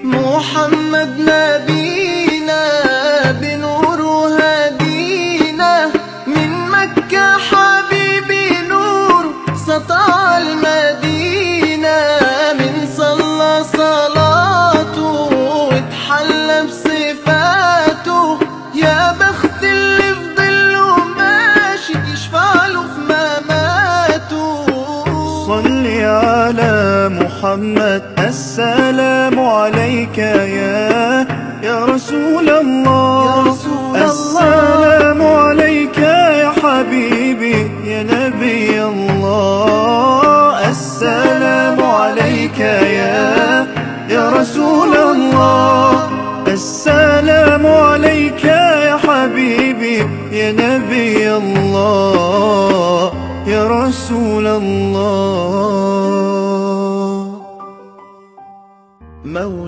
محمد نبينا بنور هدينا، من مكة حبيبي نور سطع المدينة، من صلى صلاته واتحلى بصفاته، يا بخت اللي في ظله ماشي يشفع له في مماته. صل على محمد، السلام عليك يا رسول الله، السلام عليك يا حبيبي يا نبي الله، السلام عليك يا رسول الله، السلام عليك يا حبيبي يا نبي الله يا رسول الله.